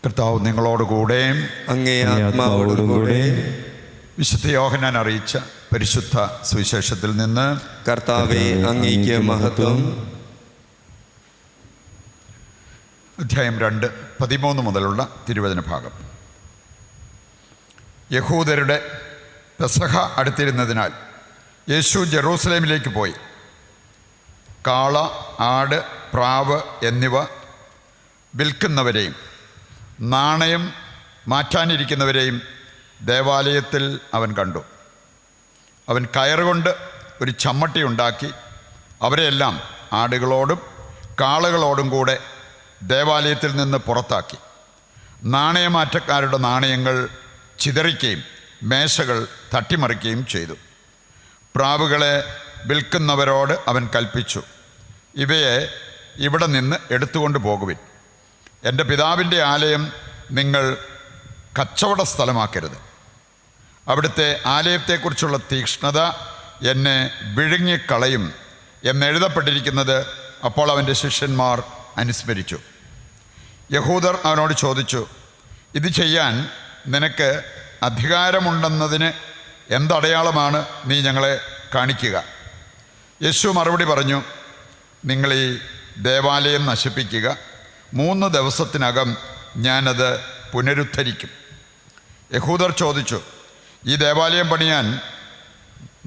കർത്താവ് നിങ്ങളോടുകൂടെ അങ്ങേ ആത്മാവോടുകൂടെ. വിശുദ്ധ യോഹന്നാൻ അറിയിച്ച പരിശുദ്ധ സുവിശേഷത്തിൽ നിന്ന്. കർത്താവേ, അങ്ങേക്ക് മഹത്വം. അധ്യായം 2, 13 മുതലുള്ള തിരുവചന ഭാഗം. യഹൂദരുടെ പെസഹ അടുത്തിരുന്നതിനാൽ യേശു ജെറൂസലേമിലേക്ക് പോയി. കാള, ആട്, പ്രാവ് എന്നിവ വിൽക്കുന്നവരെയും നാണയം മാറ്റാനിരിക്കുന്നവരെയും ദേവാലയത്തിൽ അവൻ കണ്ടു. അവൻ കയറുകൊണ്ട് ഒരു ചമ്മട്ടി ഉണ്ടാക്കി അവരെല്ലാം ആടുകളോടും കാളകളോടും കൂടെ ദേവാലയത്തിൽ നിന്ന് പുറത്താക്കി. നാണയമാറ്റക്കാരുടെ നാണയങ്ങൾ ചിതറിക്കുകയും മേശകൾ തട്ടിമറിക്കുകയും ചെയ്തു. പ്രാവുകളെ വിൽക്കുന്നവരോട് അവൻ കൽപ്പിച്ചു, ഇവയെ ഇവിടെ നിന്ന് എടുത്തുകൊണ്ട് പോകുവിൻ. എൻ്റെ പിതാവിൻ്റെ ആലയം നിങ്ങൾ കച്ചവട സ്ഥലമാക്കരുത്. അവിടുത്തെ ആലയത്തെക്കുറിച്ചുള്ള തീക്ഷ്ണത എന്നെ വിഴുങ്ങിക്കളയും എന്നെഴുതപ്പെട്ടിരിക്കുന്നത് അപ്പോൾ അവൻ്റെ ശിഷ്യന്മാർ അനുസ്മരിച്ചു. യഹൂദർ അവനോട് ചോദിച്ചു, ഇത് ചെയ്യാൻ നിനക്ക് അധികാരമുണ്ടെന്നതിന് എന്തടയാളമാണ് നീ ഞങ്ങളെ കാണിക്കുക? യേശു മറുപടി പറഞ്ഞു, നിങ്ങൾ ഈ ദേവാലയം നശിപ്പിക്കുക, 3 ദിവസത്തിനകം ഞാനത് പുനരുദ്ധരിക്കും. യഹൂദർ ചോദിച്ചു, ഈ ദേവാലയം പണിയാൻ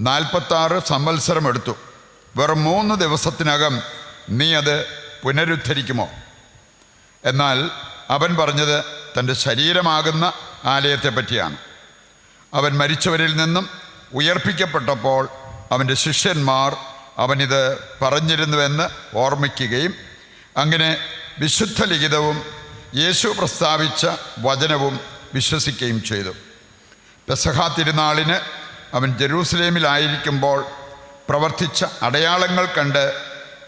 46 സംവത്സരം എടുത്തു. വെറും 3 ദിവസത്തിനകം നീ അത് പുനരുദ്ധരിക്കുമോ? എന്നാൽ അവൻ പറഞ്ഞത് തൻ്റെ ശരീരമാകുന്ന ആലയത്തെ പറ്റിയാണ്. അവൻ മരിച്ചവരിൽ നിന്നും ഉയർപ്പിക്കപ്പെട്ടപ്പോൾ അവൻ്റെ ശിഷ്യന്മാർ അവനിത് പറഞ്ഞിരുന്നുവെന്ന് ഓർമ്മിക്കുകയും അങ്ങനെ വിശുദ്ധ ലിഖിതവും യേശു പ്രസ്താവിച്ച വചനവും വിശ്വസിക്കുകയും ചെയ്തു. പെസഹ തിരുനാളിന് അവൻ ജെറൂസലേമിലായിരിക്കുമ്പോൾ പ്രവർത്തിച്ച അടയാളങ്ങൾ കണ്ട്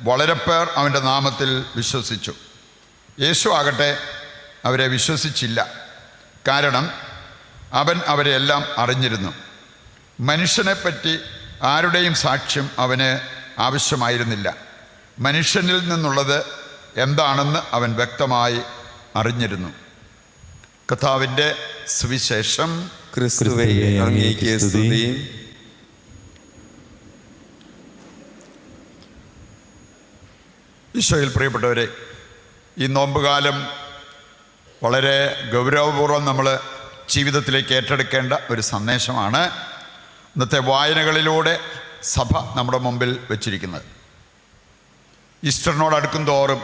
വളരെ പേർ അവൻ്റെ നാമത്തിൽ വിശ്വസിച്ചു. യേശു ആകട്ടെ അവരെ വിശ്വസിച്ചില്ല. കാരണം അവൻ അവരെ എല്ലാം അറിഞ്ഞിരുന്നു. മനുഷ്യനെപ്പറ്റി ആരുടെയും സാക്ഷ്യം അവന് ആവശ്യമായിരുന്നില്ല. മനുഷ്യനിൽ നിന്നുള്ളത് എന്താണെന്ന് അവൻ വ്യക്തമായി അറിഞ്ഞിരുന്നു. കർത്താവിൻ്റെ സുവിശേഷം. ക്രിസ്തുവേ, അങ്ങേക്ക് സ്തുതി. ഈശോയിൽ പ്രിയപ്പെട്ടവരെ, ഈ നോമ്പുകാലം വളരെ ഗൗരവപൂർവ്വം നമ്മൾ ജീവിതത്തിലേക്ക് ഏറ്റെടുക്കേണ്ട ഒരു സന്ദേശമാണ് ഇന്നത്തെ വായനകളിലൂടെ സഭ നമ്മുടെ മുമ്പിൽ വച്ചിരിക്കുന്നത്. ഈസ്റ്ററിനോടടുക്കും തോറും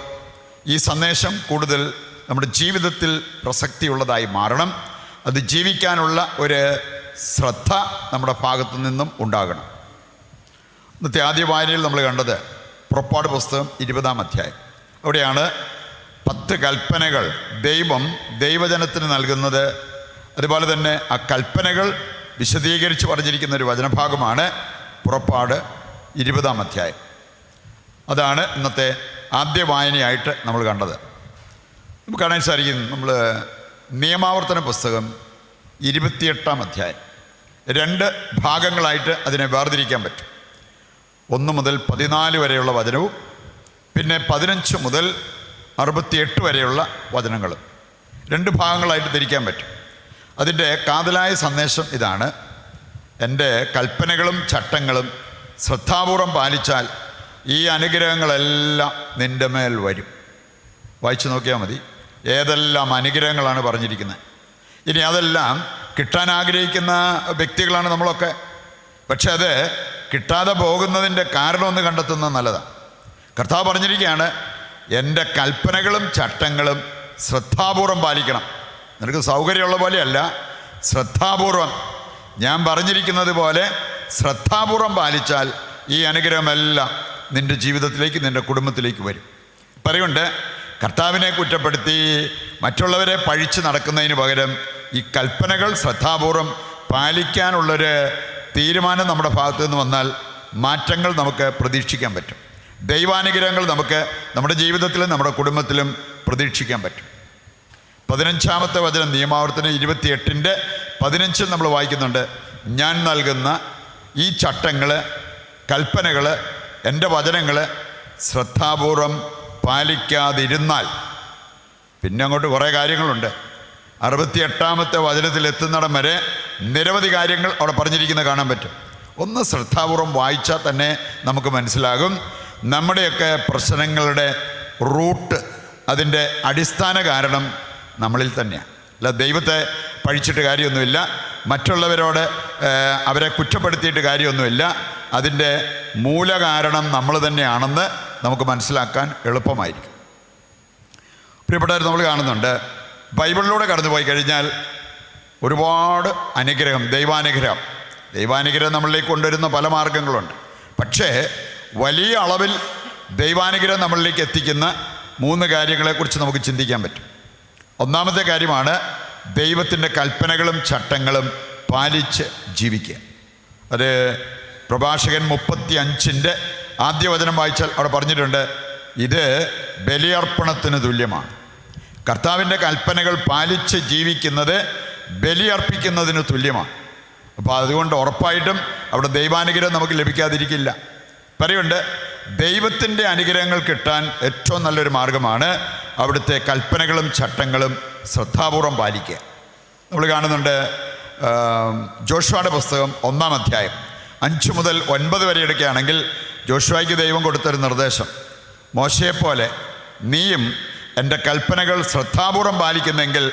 ഈ സന്ദേശം കൂടുതൽ നമ്മുടെ ജീവിതത്തിൽ പ്രസക്തിയുള്ളതായി മാറണം. അത് ജീവിക്കാനുള്ള ഒരു ശ്രദ്ധ നമ്മുടെ ഭാഗത്തു നിന്നും ഉണ്ടാകണം. ഇന്നത്തെ ആദ്യ വായനയിൽ നമ്മൾ കണ്ടത് പുറപ്പാട് പുസ്തകം 20-ാം അധ്യായം. അവിടെയാണ് 10 കൽപ്പനകൾ ദൈവം ദൈവജനത്തിന് നൽകുന്നത്. അതുപോലെ തന്നെ ആ കൽപ്പനകൾ വിശദീകരിച്ച് പറഞ്ഞിരിക്കുന്ന ഒരു വചനഭാഗമാണ് പുറപ്പാട് 20-ാം അധ്യായം. അതാണ് ഇന്നത്തെ ആദ്യ വായനയായിട്ട് നമ്മൾ കണ്ടത്. നമുക്ക് കാണാൻ സാധിക്കും, നമ്മൾ നിയമാവർത്തന പുസ്തകം 28-ാം അധ്യായം 2 ഭാഗങ്ങളായിട്ട് അതിനെ വേർതിരിക്കാൻ പറ്റും. 1 മുതൽ 14 വരെയുള്ള വചനവും പിന്നെ 15 മുതൽ 68 വരെയുള്ള വചനങ്ങളും 2 ഭാഗങ്ങളായിട്ട് തിരിക്കാൻ പറ്റും. അതിൻ്റെ കാതലായ സന്ദേശം ഇതാണ്: എൻ്റെ കൽപ്പനകളും ചട്ടങ്ങളും ശ്രദ്ധാപൂർവം പാലിച്ചാൽ ഈ അനുഗ്രഹങ്ങളെല്ലാം നിൻ്റെ മേൽ വരും. വായിച്ചു നോക്കിയാൽ മതി ഏതെല്ലാം അനുഗ്രഹങ്ങളാണ് പറഞ്ഞിരിക്കുന്നത്. ഇനി അതെല്ലാം കിട്ടാൻ ആഗ്രഹിക്കുന്ന വ്യക്തികളാണ് നമ്മളൊക്കെ. പക്ഷെ അത് കിട്ടാതെ പോകുന്നതിൻ്റെ കാരണമൊന്ന് കണ്ടെത്തുന്നത് നല്ലതാണ്. കർത്താവ് പറഞ്ഞിരിക്കുകയാണ്, എൻ്റെ കൽപ്പനകളും ചട്ടങ്ങളും ശ്രദ്ധാപൂർവം പാലിക്കണം. നിനക്ക് സൗകര്യമുള്ള പോലെയല്ല, ശ്രദ്ധാപൂർവം ഞാൻ പറഞ്ഞിരിക്കുന്നത് പോലെ ശ്രദ്ധാപൂർവം പാലിച്ചാൽ ഈ അനുഗ്രഹമെല്ലാം നിൻ്റെ ജീവിതത്തിലേക്ക്, നിൻ്റെ കുടുംബത്തിലേക്ക് വരും. പറയുകൊണ്ട് കർത്താവിനെ കുറ്റപ്പെടുത്തി മറ്റുള്ളവരെ പഴിച്ച് നടക്കുന്നതിന് പകരം ഈ കൽപ്പനകൾ ശ്രദ്ധാപൂർവം പാലിക്കാനുള്ളൊരു തീരുമാനം നമ്മുടെ ഭാഗത്തു നിന്ന് വന്നാൽ മാറ്റങ്ങൾ നമുക്ക് പ്രതീക്ഷിക്കാൻ പറ്റും. ദൈവാനുഗ്രഹങ്ങൾ നമുക്ക് നമ്മുടെ ജീവിതത്തിലും നമ്മുടെ കുടുംബത്തിലും പ്രതീക്ഷിക്കാൻ പറ്റും. 15-ാമത്തെ വചനം നിയമാവർത്തനം 28-ന്റെ 15 നമ്മൾ വായിക്കുന്നുണ്ട്. ഞാൻ നൽകുന്ന ഈ ചട്ടങ്ങൾ, കൽപ്പനകൾ, എൻ്റെ വചനങ്ങൾ ശ്രദ്ധാപൂർവം പാലിക്കാതിരുന്നാൽ, പിന്നെ അങ്ങോട്ട് കുറേ കാര്യങ്ങളുണ്ട്. 68-ാമത്തെ വചനത്തിൽ എത്തുന്നിടം വരെ നിരവധി കാര്യങ്ങൾ അവിടെ പറഞ്ഞിരിക്കുന്നത് കാണാൻ പറ്റും. ഒന്ന് ശ്രദ്ധാപൂർവം വായിച്ചാൽ തന്നെ നമുക്ക് മനസ്സിലാകും നമ്മുടെയൊക്കെ പ്രശ്നങ്ങളുടെ റൂട്ട്, അതിൻ്റെ അടിസ്ഥാന കാരണം നമ്മളിൽ തന്നെയാണ്. അല്ല ദൈവത്തെ പഴിച്ചിട്ട് കാര്യമൊന്നുമില്ല, മറ്റുള്ളവരോട് അവരെ കുറ്റപ്പെടുത്തിയിട്ട് കാര്യമൊന്നുമില്ല. അതിൻ്റെ മൂലകാരണം നമ്മൾ തന്നെയാണെന്ന് നമുക്ക് മനസ്സിലാക്കാൻ എളുപ്പമായിരിക്കും. പ്രിയപ്പെട്ടവർ, നമ്മൾ കാണുന്നുണ്ട് ബൈബിളിലൂടെ കടന്നു പോയി കഴിഞ്ഞാൽ ഒരുപാട് അനുഗ്രഹം, ദൈവാനുഗ്രഹം നമ്മളിലേക്ക് കൊണ്ടുവരുന്ന പല മാർഗങ്ങളുണ്ട്. പക്ഷേ വലിയ അളവിൽ ദൈവാനുഗ്രഹം നമ്മളിലേക്ക് എത്തിക്കുന്ന 3 കാര്യങ്ങളെക്കുറിച്ച് നമുക്ക് ചിന്തിക്കാൻ പറ്റും. ഒന്നാമത്തെ കാര്യമാണ് ദൈവത്തിൻ്റെ കൽപ്പനകളും ചട്ടങ്ങളും പാലിച്ച് ജീവിക്കുക. അത് പ്രഭാഷകൻ 35-ന്റെ ആദ്യ വചനം വായിച്ചാൽ അവിടെ പറഞ്ഞിട്ടുണ്ട്, ഇത് ബലിയർപ്പണത്തിന് തുല്യമാണ്. കർത്താവിൻ്റെ കൽപ്പനകൾ പാലിച്ച് ജീവിക്കുന്നത് ബലിയർപ്പിക്കുന്നതിന് തുല്യമാണ്. അപ്പോൾ അതുകൊണ്ട് ഉറപ്പായിട്ടും അവിടെ ദൈവാനുഗ്രഹം നമുക്ക് ലഭിക്കാതിരിക്കില്ല. പറയുന്നുണ്ട് ദൈവത്തിൻ്റെ അനുഗ്രഹങ്ങൾ കിട്ടാൻ ഏറ്റവും നല്ലൊരു മാർഗമാണ് അവിടുത്തെ കൽപ്പനകളും ചട്ടങ്ങളും ശ്രദ്ധാപൂർവം പാലിക്കുക. നമ്മൾ കാണുന്നുണ്ട് ജോഷുവയുടെ പുസ്തകം 1-ാം അധ്യായം 5 മുതൽ 9 വരെ എടുക്കുകയാണെങ്കിൽ ജോഷുവയ്ക്ക് ദൈവം കൊടുത്തൊരു നിർദ്ദേശം, മോശയെപ്പോലെ നീയും എൻ്റെ കൽപ്പനകൾ ശ്രദ്ധാപൂർവം പാലിക്കുന്നെങ്കിൽ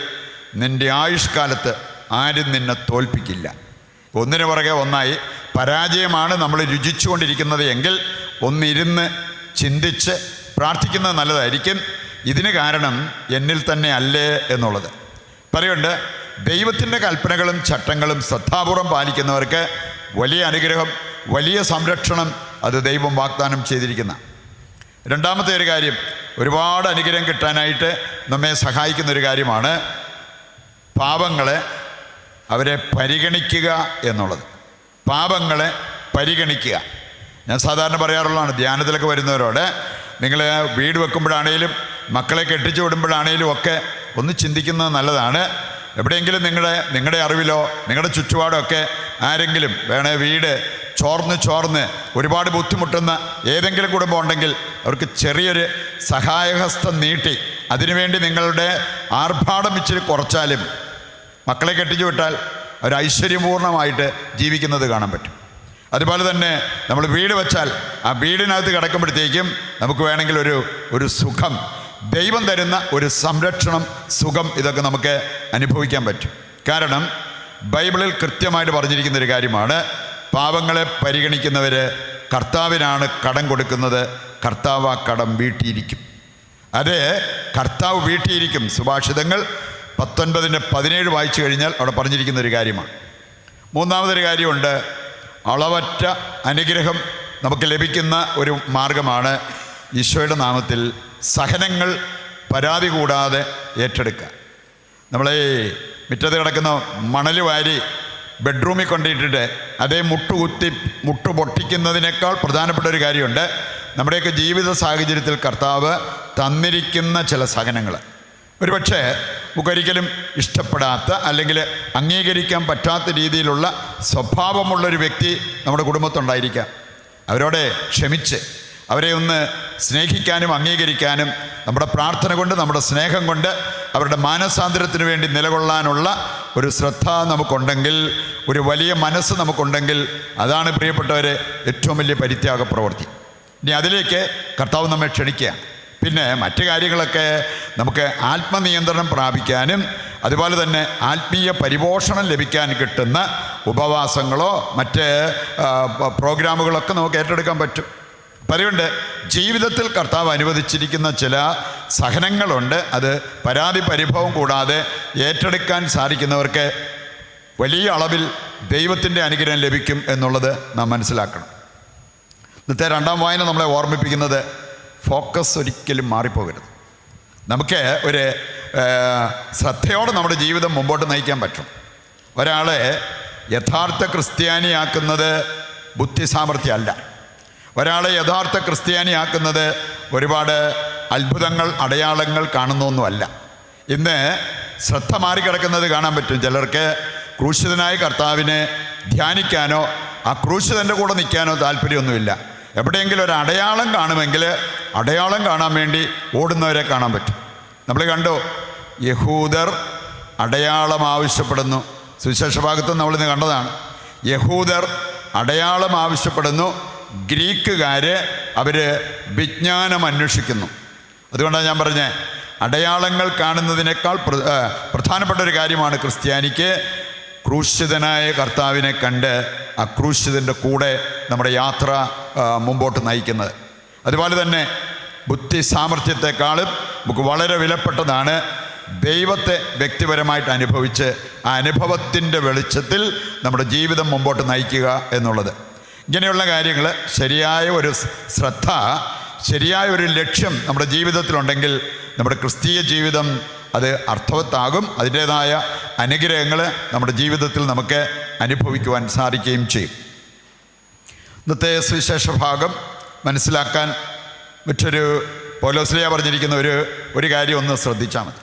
നിൻ്റെ ആയുഷ്കാലത്ത് ആരും നിന്നെ തോൽപ്പിക്കില്ല. ഒന്നിനു പുറകെ ഒന്നായി പരാജയമാണ് നമ്മൾ രുചിച്ചുകൊണ്ടിരിക്കുന്നത് എങ്കിൽ ഒന്നിരുന്ന് ചിന്തിച്ച് പ്രാർത്ഥിക്കുന്നത് നല്ലതായിരിക്കും. ഇതിന് കാരണം എന്നിൽ തന്നെ അല്ലേ എന്നുള്ളത്. പറയുന്നുണ്ട് ദൈവത്തിൻ്റെ കൽപ്പനകളും ചട്ടങ്ങളും ശ്രദ്ധാപൂർവം പാലിക്കുന്നവർക്ക് വലിയ അനുഗ്രഹം, വലിയ സംരക്ഷണം അത് ദൈവം വാഗ്ദാനം ചെയ്തിരിക്കുന്ന. രണ്ടാമത്തെ ഒരു കാര്യം, ഒരുപാട് അനുഗ്രഹം കിട്ടാനായിട്ട് നമ്മെ സഹായിക്കുന്നൊരു കാര്യമാണ് പാപങ്ങളെ അവരെ പരിഗണിക്കുക എന്നുള്ളത്. പാപങ്ങളെ പരിഗണിക്കുക. ഞാൻ സാധാരണ പറയാറുള്ളതാണ് ധ്യാനത്തിലൊക്കെ വരുന്നവരോട്, നിങ്ങൾ വീട് വെക്കുമ്പോഴാണേലും മക്കളെ കെട്ടിച്ചു വിടുമ്പോഴാണേലും ഒക്കെ ഒന്ന് ചിന്തിക്കുന്നത് നല്ലതാണ്. എവിടെയെങ്കിലും നിങ്ങളുടെ അറിവിലോ നിങ്ങളുടെ ചുറ്റുപാടോ ഒക്കെ ആരെങ്കിലും വേണേ വീട് ചോർന്ന് ഒരുപാട് ബുദ്ധിമുട്ടുന്ന ഏതെങ്കിലും കുടുംബം ഉണ്ടെങ്കിൽ അവർക്ക് ചെറിയൊരു സഹായഹസ്തം നീട്ടി അതിനുവേണ്ടി നിങ്ങളുടെ ആർഭാടം ഇച്ചിരി കുറച്ചാലും മക്കളെ കെട്ടിച്ചു വിട്ടാൽ അവർ ഐശ്വര്യപൂർണ്ണമായിട്ട് ജീവിക്കുന്നത് കാണാൻ പറ്റും. അതുപോലെ തന്നെ നമ്മൾ വീട് വെച്ചാൽ ആ വീടിനകത്ത് കിടക്കുമ്പോഴത്തേക്കും നമുക്ക് വേണമെങ്കിൽ ഒരു സുഖം, ദൈവം തരുന്ന ഒരു സംരക്ഷണം, സുഖം, ഇതൊക്കെ നമുക്ക് അനുഭവിക്കാൻ പറ്റും. കാരണം ബൈബിളിൽ കൃത്യമായിട്ട് പറഞ്ഞിരിക്കുന്ന ഒരു കാര്യമാണ്, പാവങ്ങളെ പരിഗണിക്കുന്നവർ കർത്താവിനാണ് കടം കൊടുക്കുന്നത്, കർത്താവ് ആ കടം വീട്ടിയിരിക്കും. അത് കർത്താവ് വീട്ടിയിരിക്കും. സുഭാഷിതങ്ങൾ 19:17 വായിച്ചു കഴിഞ്ഞാൽ അവിടെ പറഞ്ഞിരിക്കുന്ന ഒരു കാര്യമാണ്. മൂന്നാമതൊരു കാര്യമുണ്ട്, അളവറ്റ അനുഗ്രഹം നമുക്ക് ലഭിക്കുന്ന ഒരു മാർഗമാണ് ഈശോയുടെ നാമത്തിൽ സഹനങ്ങൾ പരാതി കൂടാതെ ഏറ്റെടുക്കുക. നമ്മളെ മുറ്റത്ത് കിടക്കുന്ന മണൽ വാരി ബെഡ്റൂമിൽ കൊണ്ടിട്ടിട്ട് അതേ മുട്ടു പൊട്ടിക്കുന്നതിനേക്കാൾ പ്രധാനപ്പെട്ട ഒരു കാര്യമുണ്ട്, നമ്മുടെയൊക്കെ ജീവിത സാഹചര്യത്തിൽ കർത്താവ് തന്നിരിക്കുന്ന ചില സഹനങ്ങൾ. ഒരുപക്ഷെ നമുക്കൊരിക്കലും ഇഷ്ടപ്പെടാത്ത അല്ലെങ്കിൽ അംഗീകരിക്കാൻ പറ്റാത്ത രീതിയിലുള്ള സ്വഭാവമുള്ളൊരു വ്യക്തി നമ്മുടെ കുടുംബത്തുണ്ടായിരിക്കാം. അവരോട് ക്ഷമിച്ച് അവരെ ഒന്ന് സ്നേഹിക്കാനും അംഗീകരിക്കാനും നമ്മുടെ പ്രാർത്ഥന കൊണ്ട്, നമ്മുടെ സ്നേഹം കൊണ്ട് അവരുടെ മാനസാന്തരത്തിന് വേണ്ടി നിലകൊള്ളാനുള്ള ഒരു ശ്രദ്ധ നമുക്കുണ്ടെങ്കിൽ, ഒരു വലിയ മനസ്സ് നമുക്കുണ്ടെങ്കിൽ, അതാണ് പ്രിയപ്പെട്ടവരെ ഏറ്റവും വലിയ പരിത്യാഗ പ്രവൃത്തി. ഇനി അതിലേക്ക് കർത്താവ് നമ്മെ ക്ഷണിക്കുക. പിന്നെ മറ്റു കാര്യങ്ങളൊക്കെ നമുക്ക് ആത്മനിയന്ത്രണം പ്രാപിക്കാനും അതുപോലെ തന്നെ ആത്മീയ പരിപോഷണം ലഭിക്കാൻ കിട്ടുന്ന ഉപവാസങ്ങളോ മറ്റ് പ്രോഗ്രാമുകളൊക്കെ നമുക്ക് ഏറ്റെടുക്കാൻ പറ്റും. പറയുന്നുണ്ട് ജീവിതത്തിൽ കർത്താവ് അനുവദിച്ചിരിക്കുന്ന ചില സഹനങ്ങളുണ്ട്, അത് പരാതി പരിഭവം കൂടാതെ ഏറ്റെടുക്കാൻ സാധിക്കുന്നവർക്ക് വലിയ അളവിൽ ദൈവത്തിൻ്റെ അനുഗ്രഹം ലഭിക്കും എന്നുള്ളത് നാം മനസ്സിലാക്കണം. ഇന്നത്തെ രണ്ടാം വായന നമ്മളെ ഓർമ്മിപ്പിക്കുന്നത് ഫോക്കസ് ഒരിക്കലും മാറിപ്പോകരുത്. നമുക്ക് ഒരു ശ്രദ്ധയോടെ നമ്മുടെ ജീവിതം മുമ്പോട്ട് നയിക്കാൻ പറ്റും. ഒരാളെ യഥാർത്ഥ ക്രിസ്ത്യാനിയാക്കുന്നത് ബുദ്ധിസാമർഥ്യമല്ല. ഒരാളെ യഥാർത്ഥ ക്രിസ്ത്യാനിയാക്കുന്നത് ഒരുപാട് അത്ഭുതങ്ങൾ, അടയാളങ്ങൾ കാണുന്നൊന്നുമല്ല. ഇന്ന് ശ്രദ്ധ മാറിക്കിടക്കുന്നത് കാണാൻ പറ്റും. ചിലർക്ക് ക്രൂശിതനായ കർത്താവിനെ ധ്യാനിക്കാനോ ആ ക്രൂശിതൻ്റെ കൂടെ നിൽക്കാനോ താല്പര്യമൊന്നുമില്ല. എവിടെയെങ്കിലും ഒരു അടയാളം കാണുമെങ്കിൽ അടയാളം കാണാൻ വേണ്ടി ഓടുന്നവരെ കാണാൻ പറ്റും. നമ്മൾ കണ്ടു, യഹൂദർ അടയാളം ആവശ്യപ്പെടുന്നു. സുവിശേഷ ഭാഗത്ത് നമ്മളിന്ന് കണ്ടതാണ്. യഹൂദർ അടയാളം ആവശ്യപ്പെടുന്നു, ഗ്രീക്കുകാർ അവർ വിജ്ഞാനം അന്വേഷിക്കുന്നു. അതുകൊണ്ടാണ് ഞാൻ പറഞ്ഞത്, അടയാളങ്ങൾ കാണുന്നതിനേക്കാൾ പ്രധാനപ്പെട്ട ഒരു കാര്യമാണ് ക്രിസ്ത്യാനിക്ക് ക്രൂശിതനായ കർത്താവിനെ കണ്ട് ആ ക്രൂശിതൻ്റെ കൂടെ നമ്മുടെ യാത്ര മുമ്പോട്ട് നയിക്കുന്നത്. അതുപോലെ തന്നെ ബുദ്ധി സാമർഥ്യത്തെക്കാളും നമുക്ക് വളരെ വിലപ്പെട്ടതാണ് ദൈവത്തെ വ്യക്തിപരമായിട്ട് അനുഭവിച്ച് ആ അനുഭവത്തിൻ്റെ വെളിച്ചത്തിൽ നമ്മുടെ ജീവിതം മുമ്പോട്ട് നയിക്കുക എന്നുള്ളത്. ഇങ്ങനെയുള്ള കാര്യങ്ങൾ ശരിയായ ഒരു ശ്രദ്ധ, ശരിയായ ഒരു ലക്ഷ്യം നമ്മുടെ ജീവിതത്തിലുണ്ടെങ്കിൽ നമ്മുടെ ക്രിസ്തീയ ജീവിതം അത് അർത്ഥവത്താകും. അതിൻ്റേതായ അനുഗ്രഹങ്ങൾ നമ്മുടെ ജീവിതത്തിൽ നമുക്ക് അനുഭവിക്കുവാൻ സാധിക്കുകയും ചെയ്യും. ഇന്നത്തെ സുവിശേഷ ഭാഗം മനസ്സിലാക്കാൻ മറ്റൊരു പൗലോസ്ലീഹ പറഞ്ഞിരിക്കുന്ന ഒരു കാര്യം ഒന്ന് ശ്രദ്ധിച്ചാൽ മതി.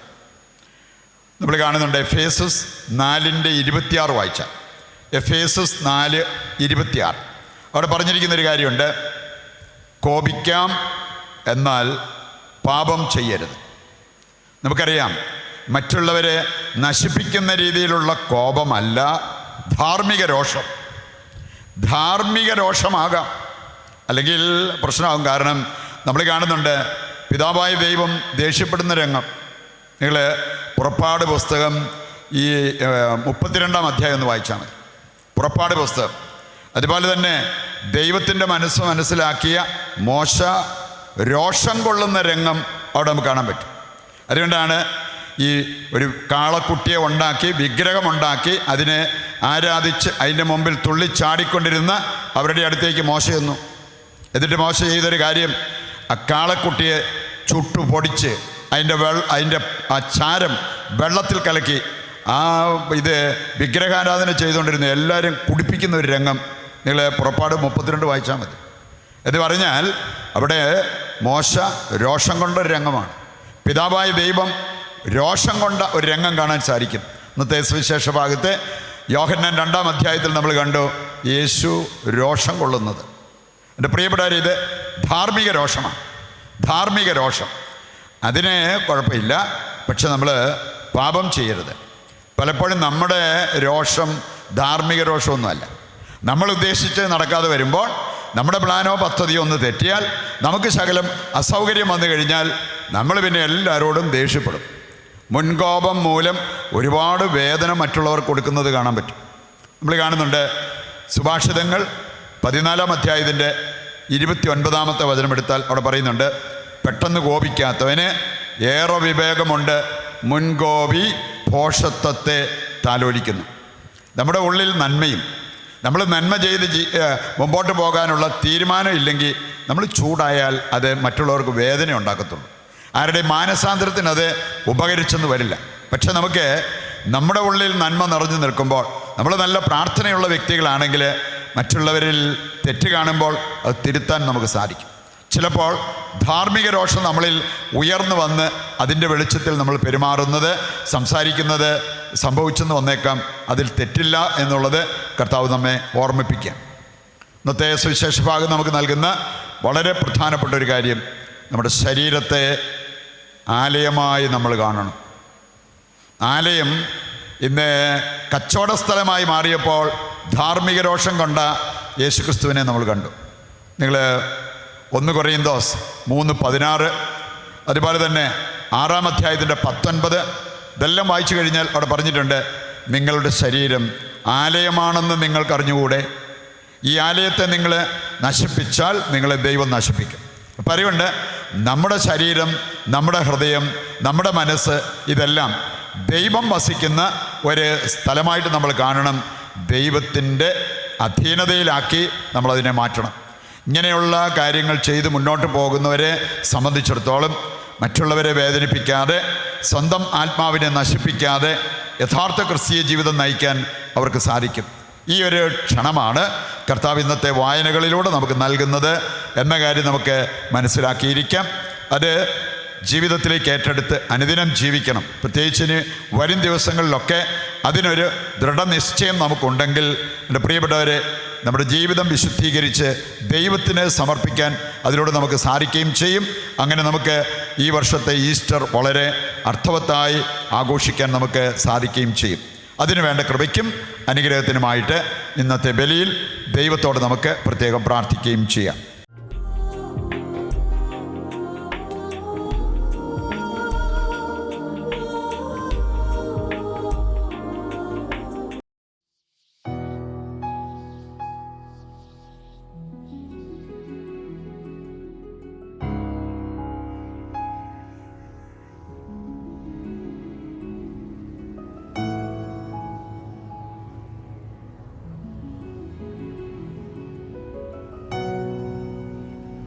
നമ്മൾ കാണുന്നുണ്ട് എഫേസസ് 4:26 വായിച്ചാൽ. എഫേസസ് 4:26 അവിടെ പറഞ്ഞിരിക്കുന്നൊരു കാര്യമുണ്ട്, കോപിക്കാം എന്നാൽ പാപം ചെയ്യരുത്. നമുക്കറിയാം, മറ്റുള്ളവരെ നശിപ്പിക്കുന്ന രീതിയിലുള്ള കോപമല്ല ധാർമ്മിക രോഷം. ധാർമ്മിക രോഷമാകാം, അല്ലെങ്കിൽ പ്രശ്നമാകും. കാരണം നമ്മൾ കാണുന്നുണ്ട് പിതാവായ ദൈവം ദേഷ്യപ്പെടുന്ന രംഗം. നിങ്ങൾ പുറപ്പാട് പുസ്തകം ഈ 32-ാം അധ്യായം ഒന്ന് വായിച്ചാൽ മതി. പുറപ്പാട് പുസ്തകം. അതുപോലെ തന്നെ ദൈവത്തിൻ്റെ മനസ്സ് മനസ്സിലാക്കിയ മോശ രോഷം കൊള്ളുന്ന രംഗം അവിടെ നമുക്ക് കാണാൻ പറ്റും. അതുകൊണ്ടാണ് ഈ ഒരു കാളക്കുട്ടിയെ ഉണ്ടാക്കി, വിഗ്രഹമുണ്ടാക്കി, അതിനെ ആരാധിച്ച് അതിൻ്റെ മുമ്പിൽ തുള്ളിച്ചാടിക്കൊണ്ടിരുന്ന അവരുടെ അടുത്തേക്ക് മോശ ചെന്നു. എന്നിട്ട് മോശ ചെയ്തൊരു കാര്യം, ആ കാളക്കുട്ടിയെ ചുട്ടു പൊടിച്ച് അതിൻ്റെ ആ ചാരം വെള്ളത്തിൽ കലക്കി ഇത് വിഗ്രഹാരാധന ചെയ്തുകൊണ്ടിരുന്ന എല്ലാവരും കുടിപ്പിക്കുന്ന ഒരു രംഗം നിങ്ങൾ പുറപ്പാട് 32 വായിച്ചാൽ മതി. എന്ന് പറഞ്ഞാൽ അവിടെ മോശ രോഷം കൊണ്ട ഒരു രംഗമാണ്. പിതാവായ ദൈവം രോഷം കൊണ്ട ഒരു രംഗം കാണാൻ സാധിക്കും. ഇന്നത്തെ സുവിശേഷ ഭാഗത്തെ യോഹന്നാൻ 2-ാം അധ്യായത്തിൽ നമ്മൾ കണ്ടു യേശു രോഷം കൊള്ളുന്നത്. എൻ്റെ പ്രിയപ്പെട്ടവർ, ഇത് ധാർമ്മിക രോഷമാണ്. ധാർമ്മിക രോഷം, അതിന് കുഴപ്പമില്ല, പക്ഷെ നമ്മൾ പാപം ചെയ്യരുത്. പലപ്പോഴും നമ്മുടെ രോഷം ധാർമ്മിക രോഷമൊന്നുമല്ല. നമ്മൾ ഉദ്ദേശിച്ച് നടക്കാതെ വരുമ്പോൾ, നമ്മുടെ പ്ലാനോ പദ്ധതിയോ ഒന്ന് തെറ്റിയാൽ, നമുക്ക് ശകലം അസൗകര്യം വന്നു കഴിഞ്ഞാൽ നമ്മൾ പിന്നെ എല്ലാവരോടും ദേഷ്യപ്പെടും. മുൻകോപം മൂലം ഒരുപാട് വേദന മറ്റുള്ളവർ കൊടുക്കുന്നത് കാണാൻ പറ്റും. നമ്മൾ കാണുന്നുണ്ട് സുഭാഷിതങ്ങൾ 14-ാം അധ്യായത്തിൻ്റെ 29-ാമത്തെ വചനമെടുത്താൽ അവിടെ പറയുന്നുണ്ട്, പെട്ടെന്ന് കോപിക്കാത്തവന് ഏറെ വിവേകമുണ്ട്, മുൻകോപി ഭോഷത്വത്തെ താലോലിക്കുന്നു. നമ്മുടെ ഉള്ളിൽ നന്മയും നമ്മൾ നന്മ ചെയ്ത് മുമ്പോട്ട് പോകാനുള്ള തീരുമാനം ഇല്ലെങ്കിൽ നമ്മൾ ചൂടായാൽ അത് മറ്റുള്ളവർക്ക് വേദന ഉണ്ടാക്കത്തുള്ളൂ. ആരുടെ മാനസാന്തരത്തിന് അത് ഉപകരിച്ചെന്ന് വരില്ല. പക്ഷെ നമുക്ക് നമ്മുടെ ഉള്ളിൽ നന്മ നിറഞ്ഞു നിൽക്കുമ്പോൾ, നമ്മൾ നല്ല പ്രാർത്ഥനയുള്ള വ്യക്തികളാണെങ്കിൽ മറ്റുള്ളവരിൽ തെറ്റ് കാണുമ്പോൾ അത് തിരുത്താൻ നമുക്ക് സാധിക്കും. ചിലപ്പോൾ ധാർമ്മിക രോഷം നമ്മളിൽ ഉയർന്നു വന്ന് അതിൻ്റെ വെളിച്ചത്തിൽ നമ്മൾ പെരുമാറുന്നത്, സംസാരിക്കുന്നത് സംഭവിച്ചെന്ന് വന്നേക്കാം. അതിൽ തെറ്റില്ല എന്നുള്ളത് കർത്താവ് നമ്മെ ഓർമ്മിപ്പിക്കുക. ഇന്നത്തെ സുവിശേഷ ഭാഗം നമുക്ക് നൽകുന്ന വളരെ പ്രധാനപ്പെട്ട ഒരു കാര്യം, നമ്മുടെ ശരീരത്തെ ആലയമായി നമ്മൾ കാണണം. ആലയം ഇന്ന് കച്ചവട സ്ഥലമായി മാറിയപ്പോൾ ധാർമ്മിക രോഷം കൊണ്ട യേശുക്രിസ്തുവിനെ നമ്മൾ കണ്ടു. നിങ്ങൾ 1 കൊരിന്തോസ് 3:16, അതുപോലെ തന്നെ 6-ാം അധ്യായത്തിൻ്റെ 19 ഇതെല്ലാം വായിച്ചു കഴിഞ്ഞാൽ അവിടെ പറഞ്ഞിട്ടുണ്ട്, നിങ്ങളുടെ ശരീരം ആലയമാണെന്ന് നിങ്ങൾക്കറിഞ്ഞുകൂടെ, ഈ ആലയത്തെ നിങ്ങൾ നശിപ്പിച്ചാൽ നിങ്ങളെ ദൈവം നശിപ്പിക്കും. അപ്പം അറിവുണ്ട്, നമ്മുടെ ശരീരം, നമ്മുടെ ഹൃദയം, നമ്മുടെ മനസ്സ് ഇതെല്ലാം ദൈവം വസിക്കുന്ന ഒരു സ്ഥലമായിട്ട് നമ്മൾ കാണണം. ദൈവത്തിൻ്റെ അധീനതയിലാക്കി നമ്മളതിനെ മാറ്റണം. ഇങ്ങനെയുള്ള കാര്യങ്ങൾ ചെയ്ത് മുന്നോട്ട് പോകുന്നവരെ സംബന്ധിച്ചിടത്തോളം മറ്റുള്ളവരെ വേദനിപ്പിക്കാതെ, സ്വന്തം ആത്മാവിനെ നശിപ്പിക്കാതെ യഥാർത്ഥ ക്രിസ്തീയ ജീവിതം നയിക്കാൻ അവർക്ക് സാധിക്കും. ഈ ഒരു ക്ഷണമാണ് കർത്താവ് ഇന്നത്തെ വായനകളിലൂടെ നമുക്ക് നൽകുന്നത് എന്ന കാര്യം നമുക്ക് മനസ്സിലാക്കിയിരിക്കാം. അത് ജീവിതത്തിലേക്ക് ഏറ്റെടുത്ത് അനുദിനം ജീവിക്കണം. പ്രത്യേകിച്ച് വരും ദിവസങ്ങളിലൊക്കെ അതിനൊരു ദൃഢനിശ്ചയം നമുക്കുണ്ടെങ്കിൽ, എൻ്റെ പ്രിയപ്പെട്ടവരെ, നമ്മുടെ ജീവിതം വിശുദ്ധീകരിച്ച് ദൈവത്തിന് സമർപ്പിക്കാൻ അതിലൂടെ നമുക്ക് സാധിക്കുകയും ചെയ്യും. അങ്ങനെ നമുക്ക് ഈ വർഷത്തെ ഈസ്റ്റർ വളരെ അർത്ഥവത്തായി ആഘോഷിക്കാൻ നമുക്ക് സാധിക്കുകയും ചെയ്യും. അതിനുവേണ്ട കൃപയ്ക്കും അനുഗ്രഹത്തിനുമായിട്ട് ഇന്നത്തെ ബലിയിൽ ദൈവത്തോട് നമുക്ക് പ്രത്യേകം പ്രാർത്ഥിക്കുകയും ചെയ്യാം.